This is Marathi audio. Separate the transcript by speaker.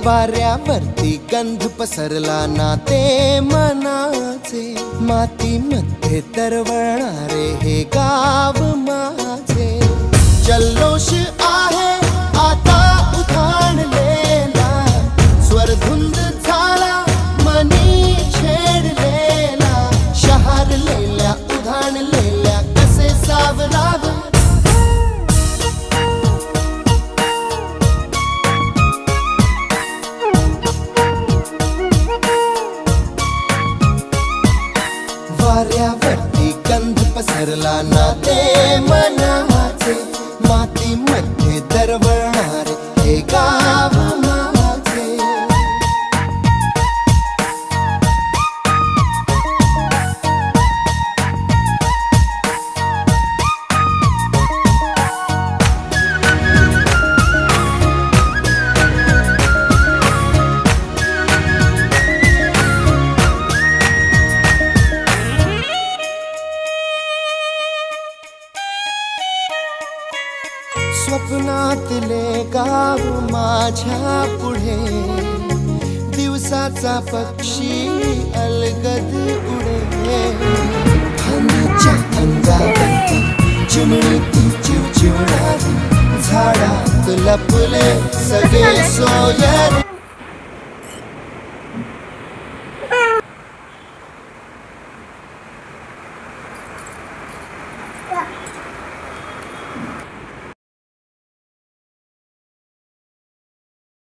Speaker 1: वाऱ्यावरती गंध पसरला ना ते मनाचे, मातीमध्ये तरवळणारे हे गाव माझे. जल्लोष आहे आता उधाणलेला, स्वरधुंद झाला मनी छेडलेला. शहारलेल्या उधाणलेल्या कसे सावरावे, वाऱ्यावरती गंध पसरला ना ते मनाचे, मातीमध्ये दरवळणारे हे गाव माझे. स्वप्नातले गाव माझ्या पुढे, दिवसाचा पक्षी अलगद उडे. फांदीच्या अंगावरती चिमणीची चिवचिवणारी, झाडात लपले सगळे सोयरे.